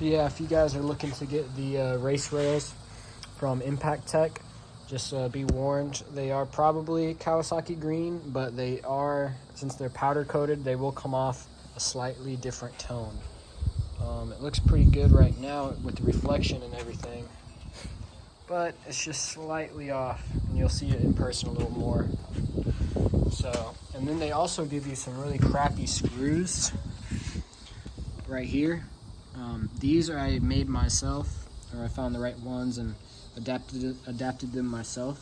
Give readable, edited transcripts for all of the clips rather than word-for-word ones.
So yeah, if you guys are looking to get the race rails from Impaktech, just be warned, they are probably Kawasaki green, but they are, since they're powder coated, they will come off a slightly different tone. It looks pretty good right now with the reflection and everything, but it's just slightly off, and you'll see it in person a little more. So, and then they also give you some really crappy screws right here. These I made myself, or I found the right ones and adapted them myself.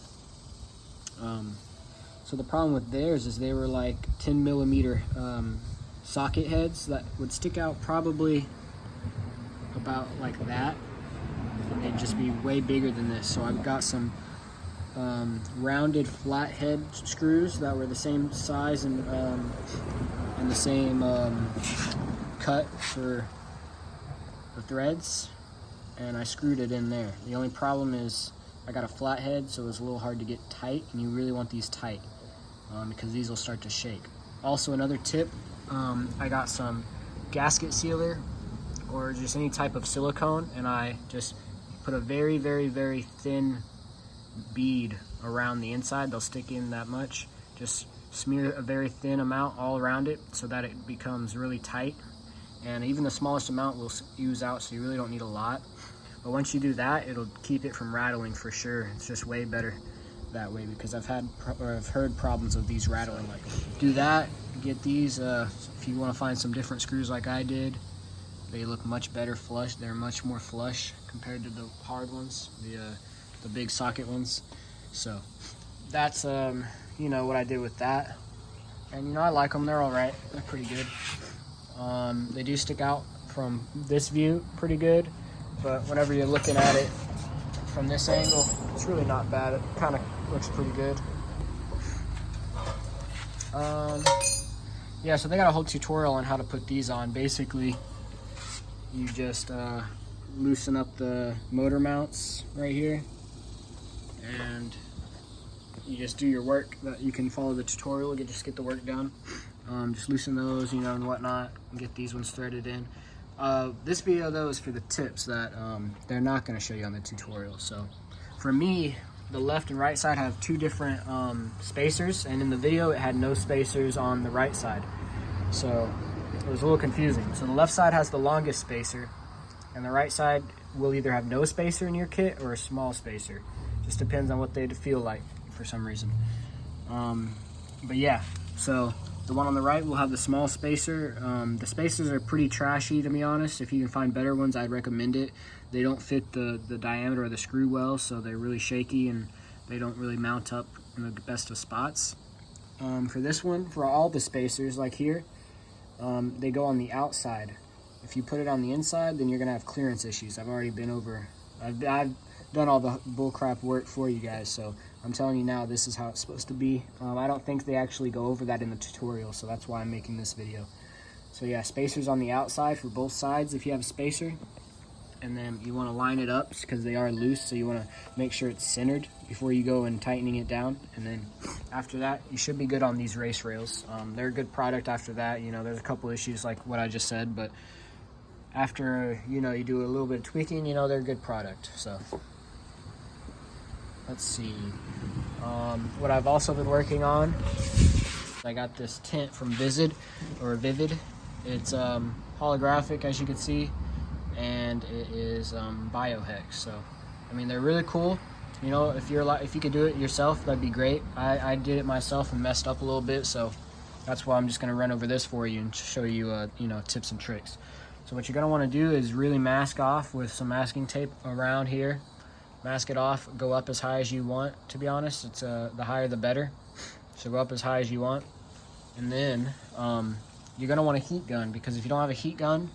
So the problem with theirs is they were like 10 millimeter socket heads that would stick out probably about like that, and they'd just be way bigger than this. So I've got some rounded flat head screws that were the same size and the same cut for the threads, and I screwed it in there. The only problem is I got a flat head, so it's a little hard to get tight, and you really want these tight because these will start to shake. Also, another tip, I got some gasket sealer or just any type of silicone, and I just put a very, very, very thin bead around the inside. They'll stick in that much. Just smear a very thin amount all around it so that it becomes really tight, and even the smallest amount will use out, so you really don't need a lot. But once you do that, it'll keep it from rattling for sure. It's just way better that way, because I've heard problems of these rattling. Like, do that, get these. If you want to find some different screws like I did, they look much better flush. They're much more flush compared to the hard ones, the big socket ones. So that's you know what I did with that, and you know I like them. They're all right. They're pretty good. They do stick out from this view pretty good, but whenever you're looking at it from this angle, it's really not bad. It kind of looks pretty good. Yeah, so they got a whole tutorial on how to put these on. Basically, you just loosen up the motor mounts right here, and you just do your work. That you can follow the tutorial, just get the work done. Just loosen those, you know, and whatnot, and get these ones threaded in. This video though is for the tips that they're not going to show you on the tutorial. So for me, the left and right side have two different spacers, and in the video it had no spacers on the right side, so it was a little confusing. So the left side has the longest spacer, and the right side will either have no spacer in your kit or a small spacer. Just depends on what they feel like for some reason. But yeah, so the one on the right will have the small spacer. The spacers are pretty trashy, to be honest. If you can find better ones, I'd recommend it. They don't fit the diameter of the screw well, so they're really shaky and they don't really mount up in the best of spots. For this one, for all the spacers, like here, they go on the outside. If you put it on the inside, then you're gonna have clearance issues. I've already been over, I've done all the bullcrap work for you guys, so I'm telling you now, this is how it's supposed to be. I don't think they actually go over that in the tutorial, so that's why I'm making this video. So yeah, spacers on the outside for both sides if you have a spacer, and then you want to line it up because they are loose, so you want to make sure it's centered before you go and tightening it down. And then after that, you should be good on these race rails. They're a good product after that. You know, there's a couple issues like what I just said, but after, you know, you do a little bit of tweaking, you know, they're a good product. So let's see, what I've also been working on, I got this tint from Vivid. It's holographic, as you can see, and it is biohex. So I mean, they're really cool. You know, if you could do it yourself, that'd be great. I did it myself and messed up a little bit, so that's why I'm just gonna run over this for you and show you you know, tips and tricks. So what you're gonna want to do is really mask off with some masking tape around here. Mask it off, go up as high as you want, to be honest. It's the higher the better. So go up as high as you want. And then you're gonna want a heat gun, because if you don't have a heat gun,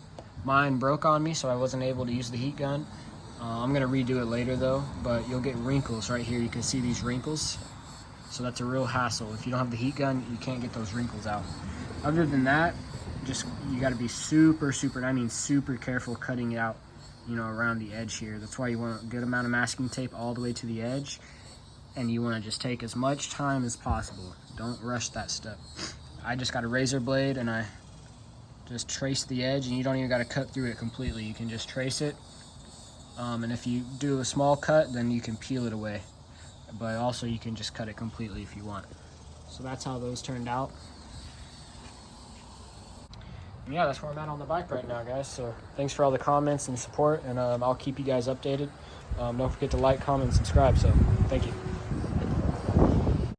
mine broke on me, so I wasn't able to use the heat gun. I'm gonna redo it later though, but you'll get wrinkles right here. You can see these wrinkles. So that's a real hassle. If you don't have the heat gun, you can't get those wrinkles out. Other than that, just, you gotta be super, and I mean super careful cutting it out, you know, around the edge here. That's why you want a good amount of masking tape all the way to the edge, and you want to just take as much time as possible. Don't rush that step. I just got a razor blade and I just trace the edge, and you don't even got to cut through it completely. You can just trace it, and if you do a small cut, then you can peel it away, but also you can just cut it completely if you want. So that's how those turned out. And yeah, that's where I'm at on the bike right now, guys. So thanks for all the comments and support, and I'll keep you guys updated. Don't forget to like, comment, and subscribe. So thank you.